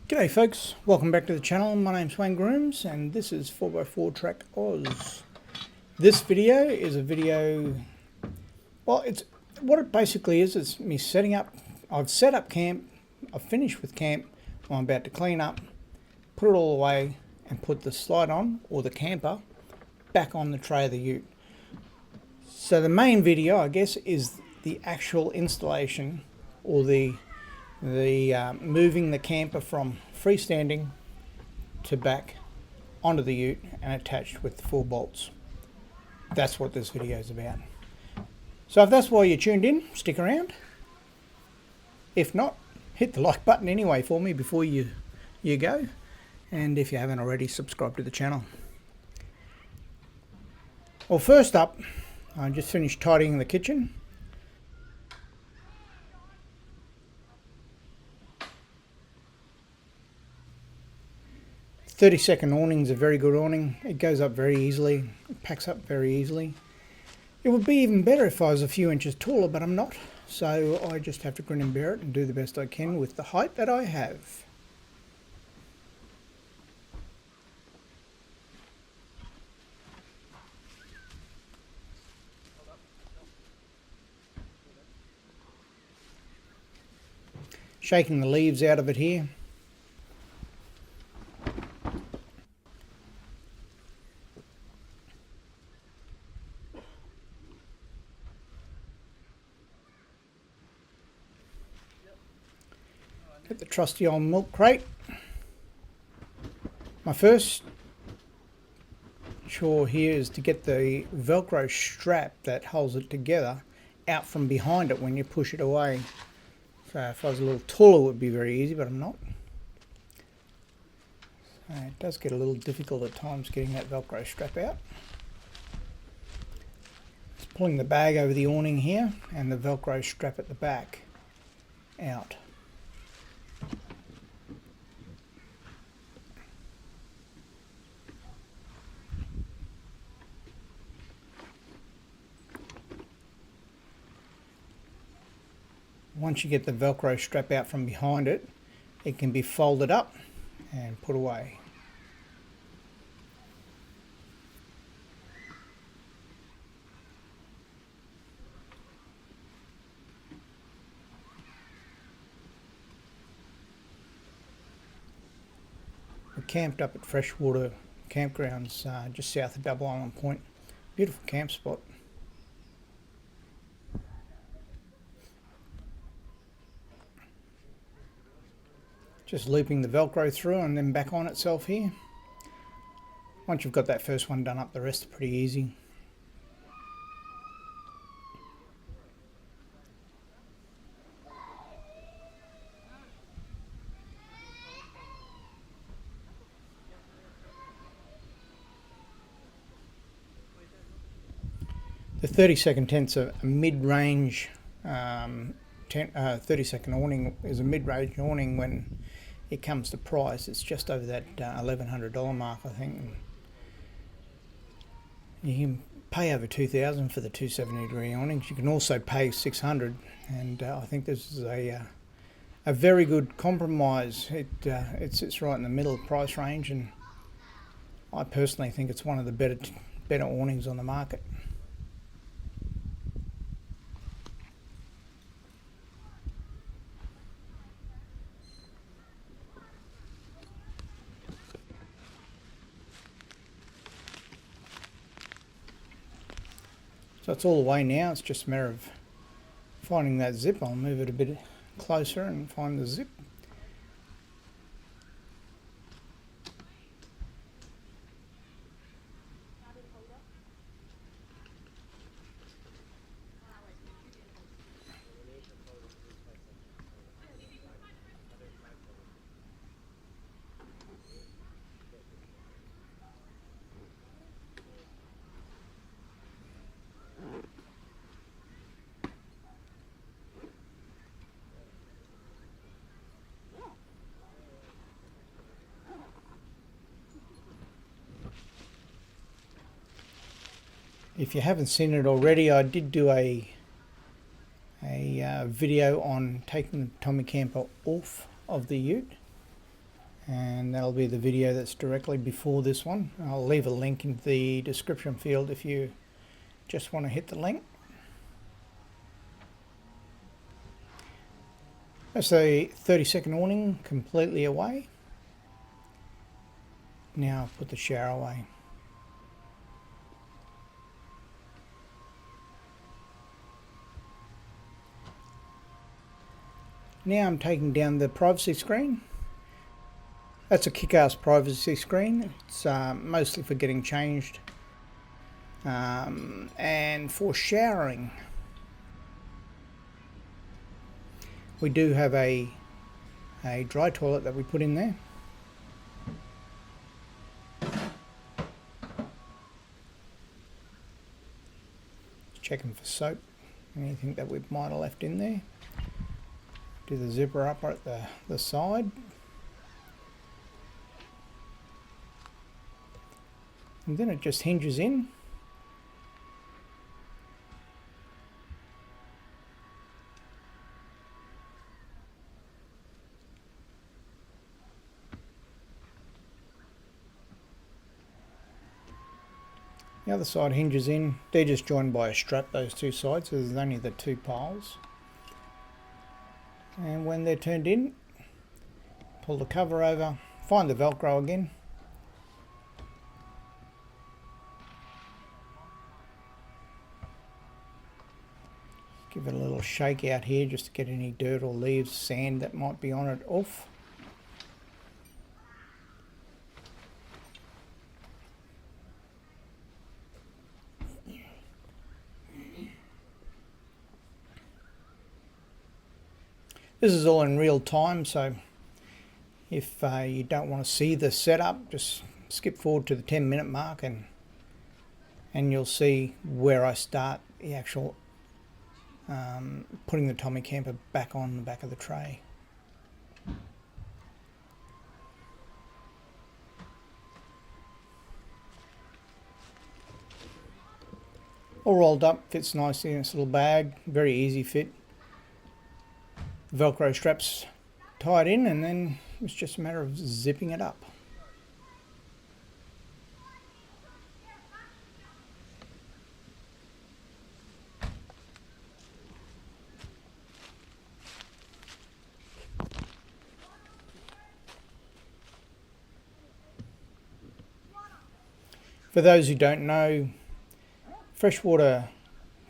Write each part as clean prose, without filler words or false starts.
G'day folks, welcome back to the channel. My name's Groomes and this is 4x4 TrekOZ. This video is a video, well, it's what it basically is me setting up. I've set up camp, I've finished with camp, I'm about to clean up, put it all away and put the slide on, or the camper, back on the tray of the ute. So the main video, I guess, is the actual installation, or the moving the camper from freestanding to back onto the ute and attached with 4 bolts. That's what this video is about. So if that's why you tuned in, stick around. If not, hit the like button anyway for me before you go. And if you haven't already, subscribe to the channel. Well, first up, I just finished tidying the kitchen. 30-second awning is a very good awning. It goes up very easily, it packs up very easily. It would be even better if I was a few inches taller, but I'm not. So I just have to grin and bear it and do the best I can with the height that I have. Shaking the leaves out of it here. Get the trusty old milk crate. My first chore here is to get the Velcro strap that holds it together out from behind it when you push it away. So if I was a little taller it would be very easy, but I'm not. So it does get a little difficult at times getting that Velcro strap out. Just pulling the bag over the awning here and the Velcro strap at the back out. Once you get the Velcro strap out from behind it, it can be folded up and put away. We're camped up at Freshwater Campgrounds just south of Double Island Point. Beautiful camp spot. Just looping the Velcro through and then back on itself here. Once you've got that first one done up, the rest are pretty easy. The 30-second tent's a mid-range 30-second awning is a mid-range awning when it comes to price. It's just over that $1,100 mark, I think. You can pay over $2,000 for the 270-degree awnings. You can also pay $600, and I think this is a very good compromise. It sits right in the middle of the price range, and I personally think it's one of the better awnings on the market. So it's all away now, it's just a matter of finding that zip. I'll move it a bit closer and find the zip. If you haven't seen it already, I did do a video on taking the Tommy Camper off of the ute. and that'll be the video that's directly before this one. I'll leave a link in the description field if you just want to hit the link. That's a 30-second awning completely away. Now I'll put the shower away. Now I'm taking down the privacy screen. That's a kick-ass privacy screen. It's mostly for getting changed and for showering. We do have a dry toilet that we put in there. Checking for soap, anything that we might have left in there. Do the zipper up at the side. And then it just hinges in. The other side hinges in. They're just joined by a strap, those two sides, so there's only the two piles. And when they're turned in, pull the cover over, find the Velcro again. Give it a little shake out here just to get any dirt or leaves, sand that might be on it off. This is all in real time, so if you don't want to see the setup, just skip forward to the 10-minute mark and you'll see where I start the actual putting the Tommy Camper back on the back of the tray. All rolled up, fits nicely in this little bag, very easy fit. Velcro straps tied in, and then it's just a matter of zipping it up. For those who don't know, freshwater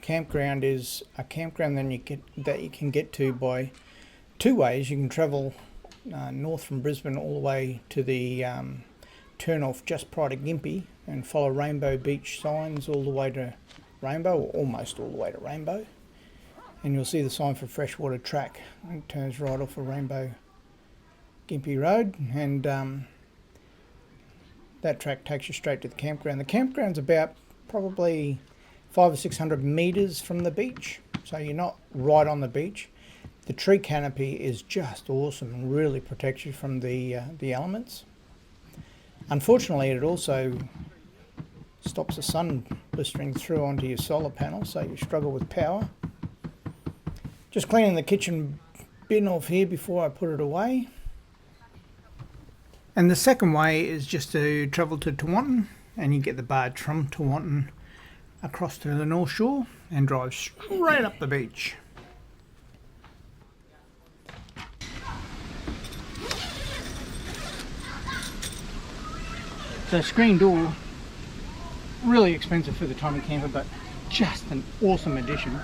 campground is a campground that you can get to by two ways. You can travel north from Brisbane all the way to the turn off just prior to Gympie and follow Rainbow Beach signs all the way to Rainbow, or almost all the way to Rainbow, and you'll see the sign for freshwater track. It turns right off of Rainbow Gympie Road, and that track takes you straight to the campground. The campground's about probably 500 or 600 meters from the beach, so you're not right on the beach. The tree canopy is just awesome and really protects you from the elements. Unfortunately, it also stops the sun blistering through onto your solar panel, so you struggle with power. Just cleaning the kitchen bin off here before I put it away. And the second way is just to travel to Tewantin, and you get the barge from Tewantin across to the North Shore and drive straight up the beach. So screen door, really expensive for the Tommy Camper, but just an awesome addition.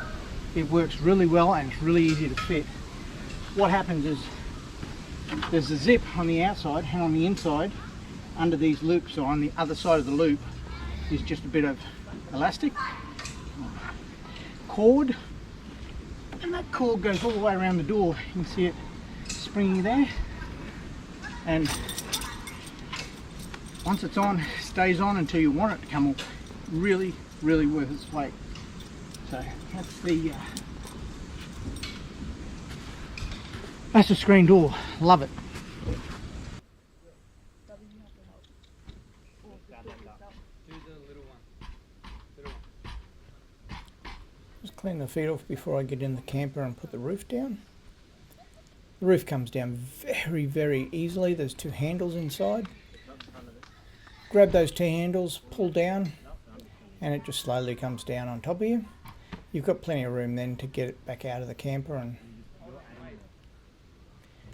It works really well and it's really easy to fit. What happens is there's a zip on the outside, and on the inside, under these loops, or on the other side of the loop, is just a bit of elastic cord, and that cord goes all the way around the door. You can see it springy there, and once it's on, it stays on until you want it to come off. Really, really worth its weight. So that's the screen door. Love it. Just clean the feet off before I get in the camper and put the roof down. The roof comes down very, very easily. There's two handles inside. Grab those two handles, pull down, and it just slowly comes down on top of you. You've got plenty of room then to get it back out of the camper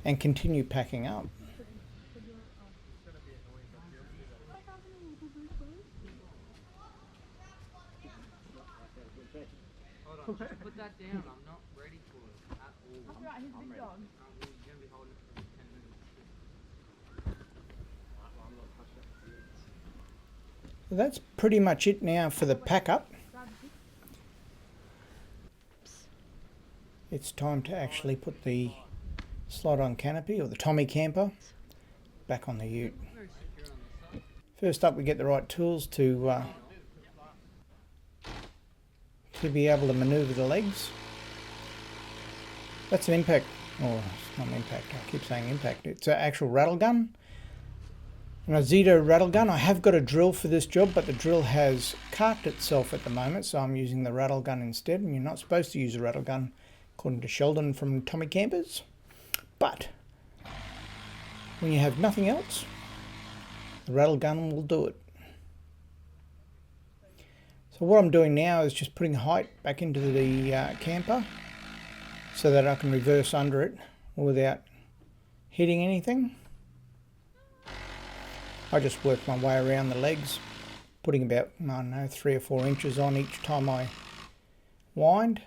and continue packing up. Put that down, I'm not ready for it at all. That's right, he's a big dog. We're going to be holding it for 10 minutes. So that's pretty much it now for the pack up. It's time to actually put the slide-on canopy, or the Tommy Camper, back on the ute. First up, we get the right tools to be able to manoeuvre the legs. That's an impact, or it's not an impact, I keep saying impact, it's an actual rattle gun. An Zito rattle gun. I have got a drill for this job, but the drill has carked itself at the moment, so I'm using the rattle gun instead, and you're not supposed to use a rattle gun, according to Sheldon from Tommy Campers. But when you have nothing else, the rattle gun will do it. So what I'm doing now is just putting height back into the camper so that I can reverse under it without hitting anything. I just work my way around the legs, putting about, I don't know, 3 or 4 inches on each time I wind.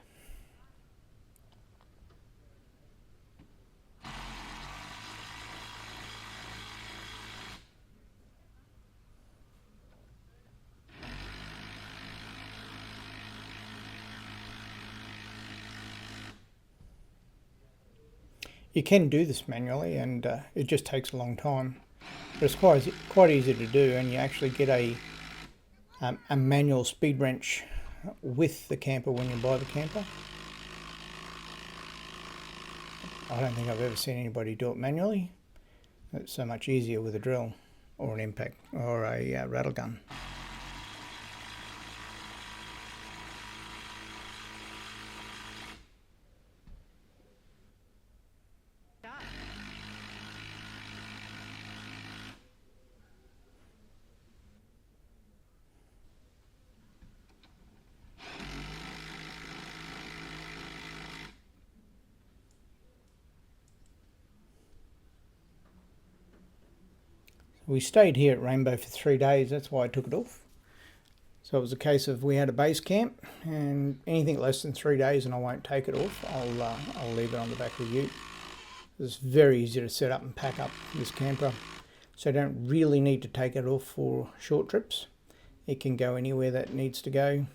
You can do this manually, and it just takes a long time, but it's quite easy to do, and you actually get a manual speed wrench with the camper when you buy the camper. I don't think I've ever seen anybody do it manually. It's so much easier with a drill or an impact or a rattle gun. We stayed here at Rainbow for 3 days, that's why I took it off. So it was a case of we had a base camp, and anything less than 3 days and I won't take it off, I'll leave it on the back of the ute. It's very easy to set up and pack up this camper, so I don't really need to take it off for short trips. It can go anywhere that needs to go.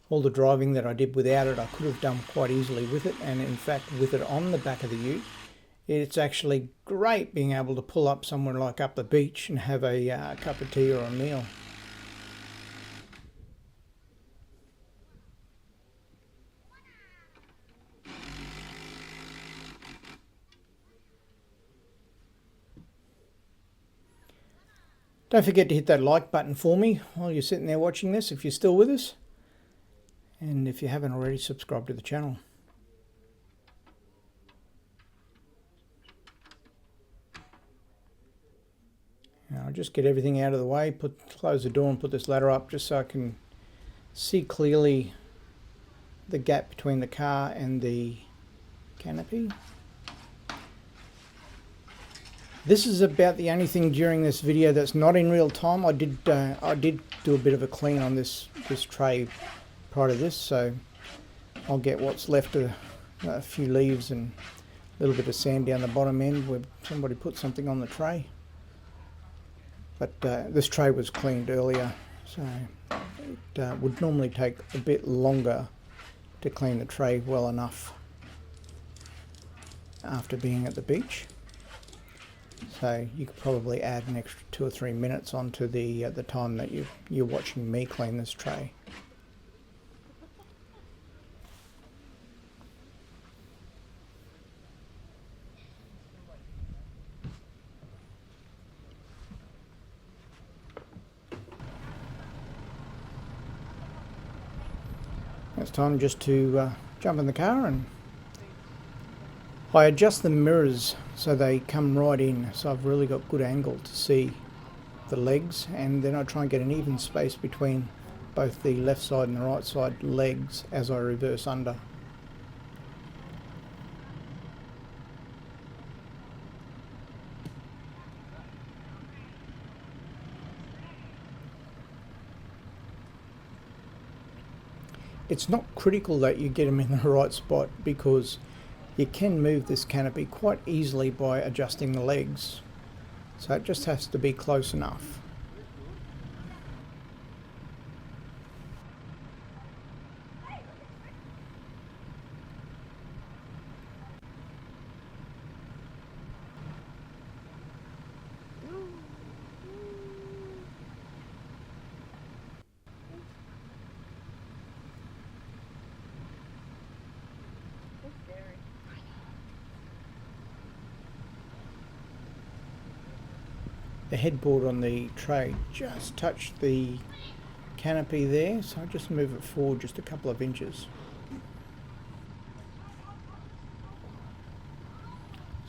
All the driving that I did without it I could have done quite easily with it, and in fact with it on the back of the ute, it's actually great being able to pull up somewhere like up the beach and have a cup of tea or a meal. Don't forget to hit that like button for me while you're sitting there watching this if you're still with us. And if you haven't already, subscribe to the channel. Now I'll just get everything out of the way, close the door and put this ladder up just so I can see clearly the gap between the car and the canopy. This is about the only thing during this video that's not in real time. I did do a bit of a clean on this tray prior to this, so I'll get what's left of a few leaves and a little bit of sand down the bottom end where somebody put something on the tray. But this tray was cleaned earlier, so it would normally take a bit longer to clean the tray well enough after being at the beach. So you could probably add an extra 2 or 3 minutes onto the time that you're watching me clean this tray. It's time just to jump in the car and I adjust the mirrors so they come right in, so I've really got good angle to see the legs, and then I try and get an even space between both the left side and the right side legs as I reverse under. It's not critical that you get them in the right spot, because you can move this canopy quite easily by adjusting the legs, so it just has to be close enough. The headboard on the tray just touched the canopy there, so I just move it forward just a couple of inches.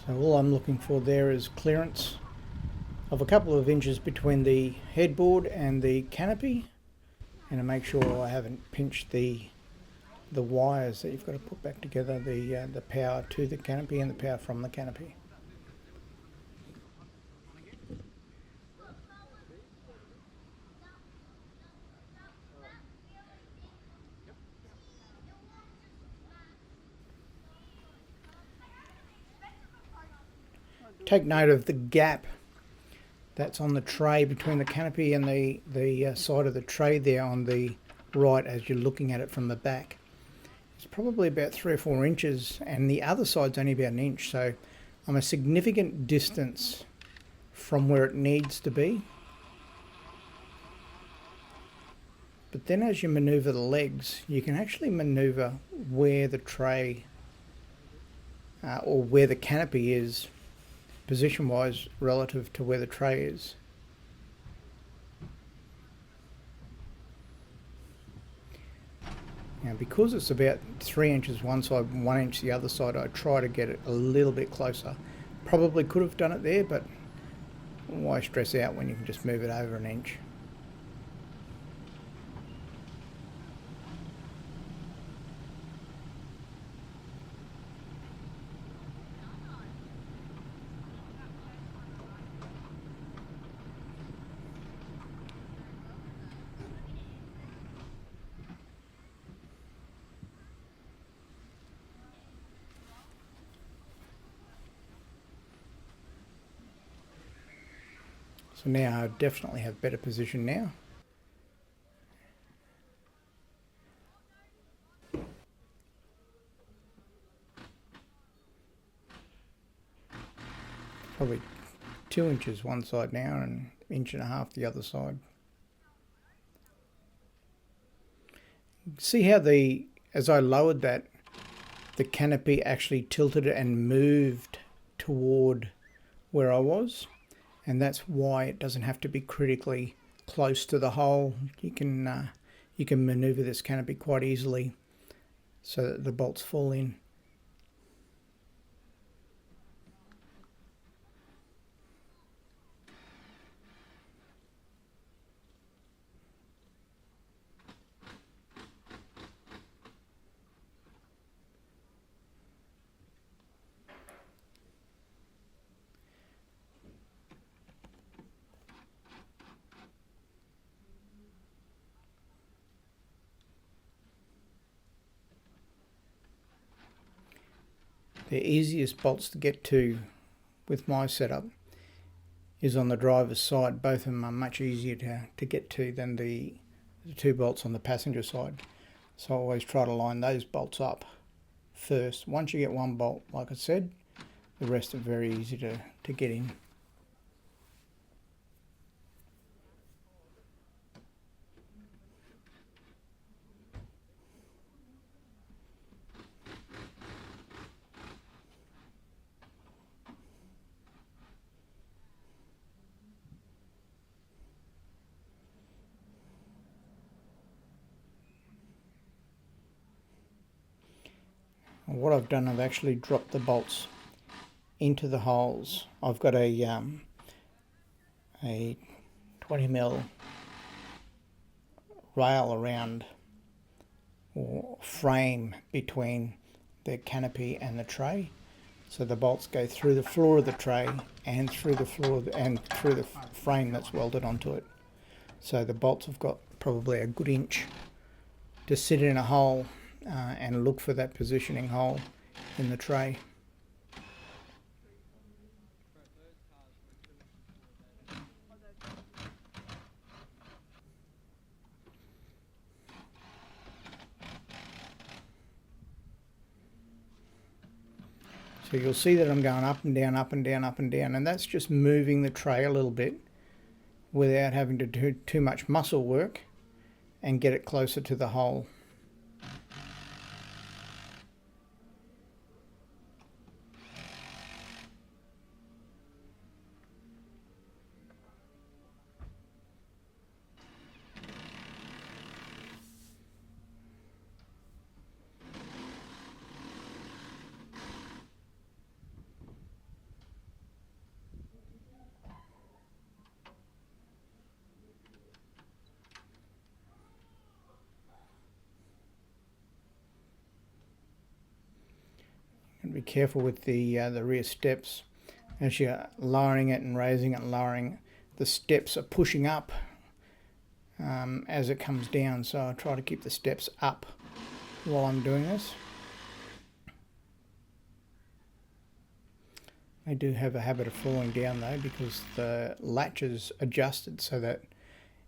So all I'm looking for there is clearance of a couple of inches between the headboard and the canopy, and to make sure I haven't pinched the wires that you've got to put back together, the power to the canopy and the power from the canopy. Take note of the gap that's on the tray between the canopy and the side of the tray there on the right as you're looking at it from the back. It's probably about 3 or 4 inches, and the other side's only about 1 inch, so I'm a significant distance from where it needs to be. But then as you maneuver the legs, you can actually maneuver where the tray or where the canopy is position wise relative to where the tray is. Now, because it's about 3 inches one side and 1 inch the other side, I try to get it a little bit closer. Probably could have done it there, but why stress out when you can just move it over 1 inch? So now I definitely have better position now. Probably 2 inches one side now and 1.5 inches the other side. See how as I lowered that, the canopy actually tilted it and moved toward where I was, and that's why it doesn't have to be critically close to the hole. You can maneuver this canopy quite easily so that the bolts fall in. The easiest bolts to get to with my setup is on the driver's side. Both of them are much easier to get to than the 2 bolts on the passenger side. So I always try to line those bolts up first. Once you get one bolt, like I said, the rest are very easy to get in. What I've done, I've actually dropped the bolts into the holes. I've got a 20mm rail around, or frame between the canopy and the tray, so the bolts go through the floor of the tray and through the floor and through the frame that's welded onto it. So the bolts have got probably a good inch to sit in a hole and look for that positioning hole in the tray. So you'll see that I'm going up and down, up and down, up and down, and that's just moving the tray a little bit without having to do too much muscle work and get it closer to the hole. And be careful with the rear steps. As you're lowering it and raising it and lowering it, the steps are pushing up as it comes down, so I try to keep the steps up while I'm doing this. They do have a habit of falling down though, because the latch is adjusted so that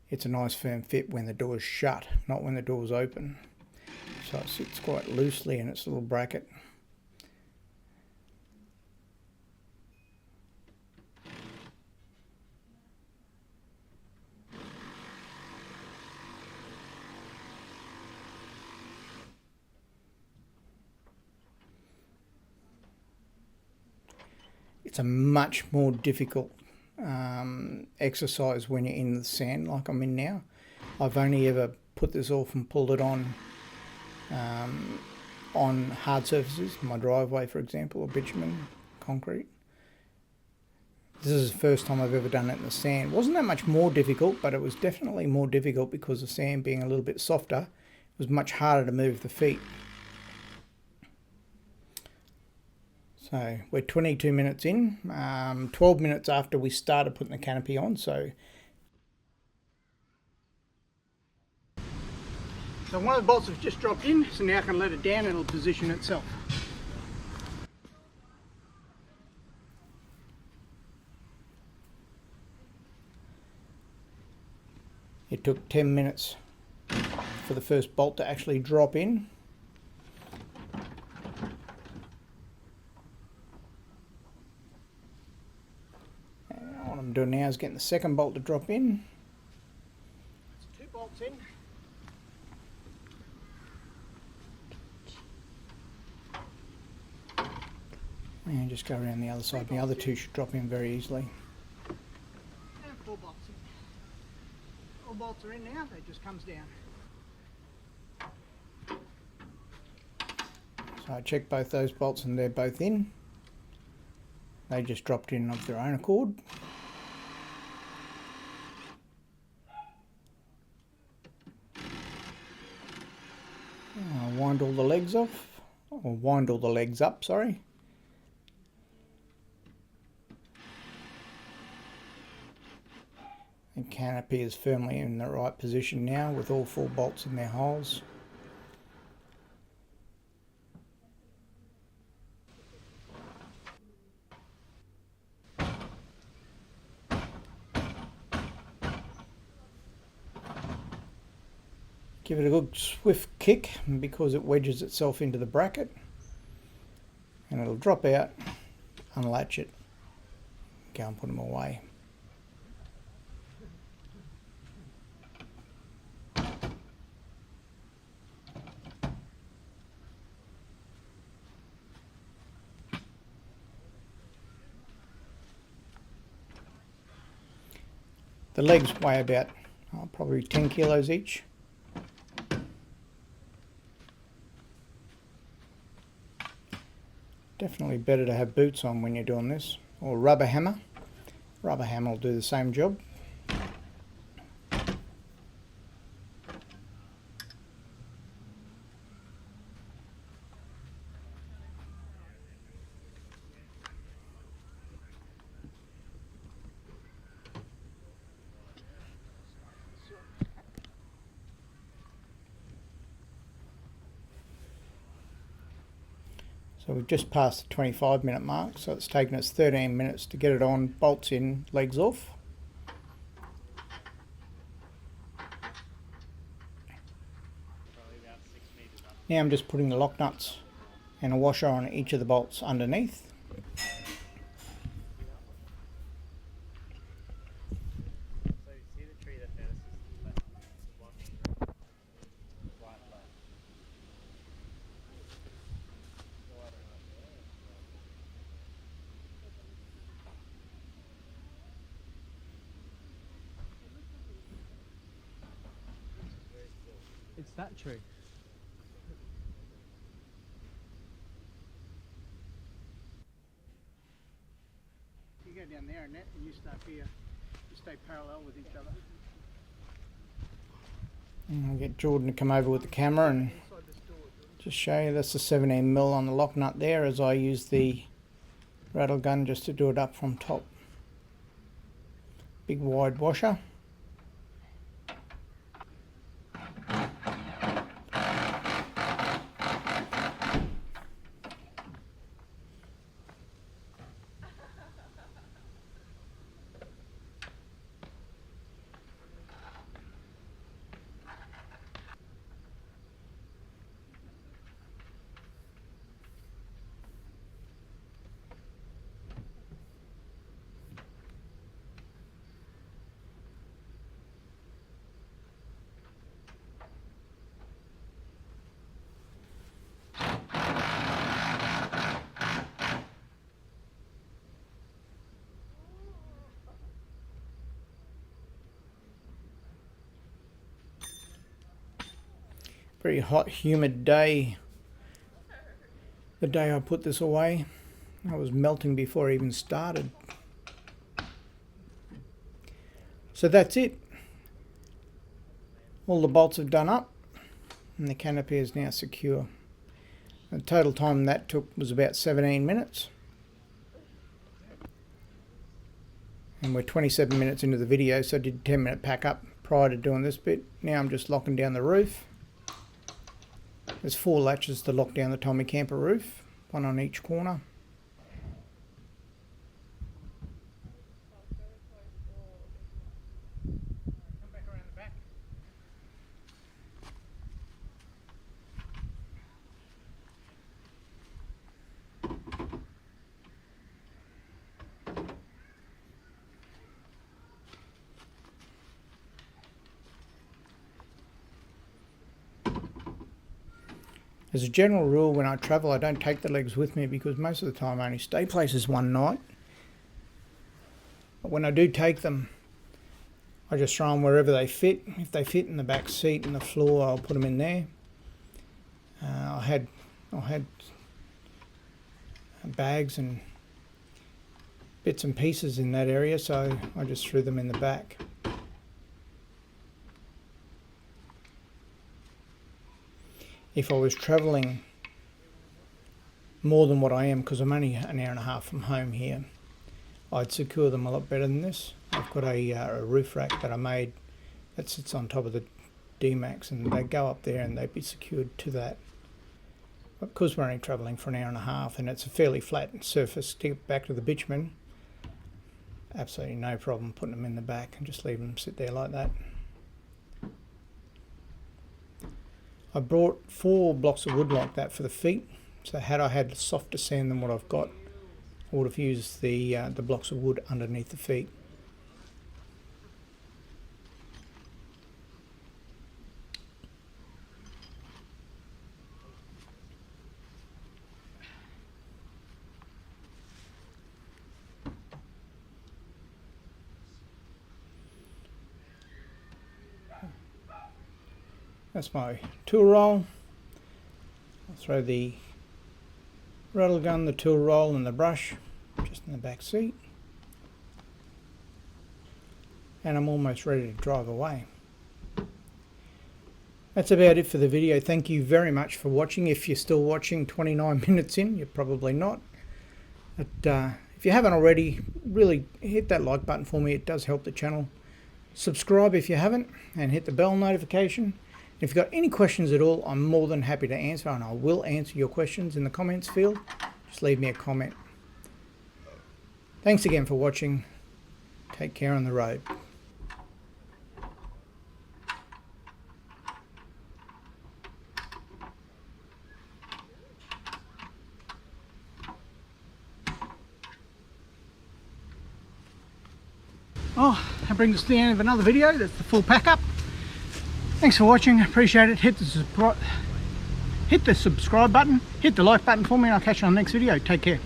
it's a nice firm fit when the door is shut, not when the door is open. So it sits quite loosely in its little bracket. It's a much more difficult exercise when you're in the sand like I'm in now. I've only ever put this off and pulled it on hard surfaces, my driveway for example, or bitumen, concrete. This is the first time I've ever done it in the sand. It wasn't that much more difficult, but it was definitely more difficult because the sand being a little bit softer, it was much harder to move the feet. So we're 22 minutes in, 12 minutes after we started putting the canopy on. So one of the bolts have just dropped in, so now I can let it down and it'll position itself. It took 10 minutes for the first bolt to actually drop in. What I'm doing now is getting the second bolt to drop in. It's 2 bolts in. And just go around the other side. The other 2 should drop in very easily. And 4 bolts in. All bolts are in now, they just comes down. So I checked both those bolts and they're both in. They just dropped in of their own accord. I'll wind all the legs off, or wind all the legs up, sorry. The canopy is firmly in the right position now with all 4 bolts in their holes. Give it a good swift kick because it wedges itself into the bracket, and it'll drop out, unlatch it, go and put them away. The legs weigh about probably 10 kilos each. Definitely better to have boots on when you're doing this, or rubber hammer. Rubber hammer will do the same job. So we've just passed the 25-minute mark, so it's taken us 13 minutes to get it on, bolts in, legs off. Now I'm just putting the lock nuts and a washer on each of the bolts underneath. It's that tree. You go down there, Annette, and you start here. You stay parallel with each other. And I'll get Jordan to come over with the camera and just show you. That's the 17mm on the lock nut there, as I use the rattle gun just to do it up from top. Big wide washer. Very hot, humid day. The day I put this away, I was melting before I even started. So that's it. All the bolts have done up and the canopy is now secure. The total time that took was about 17 minutes. And we're 27 minutes into the video, so I did a 10-minute pack up prior to doing this bit. Now I'm just locking down the roof. There's 4 latches to lock down the Tommy Camper roof, one on each corner. Come back around the back. As a general rule, when I travel, I don't take the legs with me because most of the time I only stay places one night. But when I do take them, I just throw them wherever they fit. If they fit in the back seat and the floor, I'll put them in there. I had bags and bits and pieces in that area, so I just threw them in the back. If I was travelling more than what I am, because I'm only an hour and a half from home here, I'd secure them a lot better than this. I've got a roof rack that I made that sits on top of the D-Max, and they go up there and they'd be secured to that. But because we're only travelling for an hour and a half and it's a fairly flat surface to get back to the bitumen, absolutely no problem putting them in the back and just leaving them sit there like that. I brought 4 blocks of wood like that for the feet, so had I had softer sand than what I've got, I would have used the blocks of wood underneath the feet. That's my tool roll. I'll throw the rattle gun, the tool roll and the brush just in the back seat. And I'm almost ready to drive away. That's about it for the video. Thank you very much for watching. If you're still watching 29 minutes in, you're probably not. But if you haven't already, really hit that like button for me. It does help the channel. Subscribe if you haven't, and hit the bell notification. If you've got any questions at all, I'm more than happy to answer, and I will answer your questions in the comments field. Just leave me a comment. Thanks again for watching. Take care on the road. Oh, that brings us to the end of another video. That's the full pack up. Thanks for watching, appreciate it. Hit the subscribe button, hit the like button for me, and I'll catch you on the next video. Take care.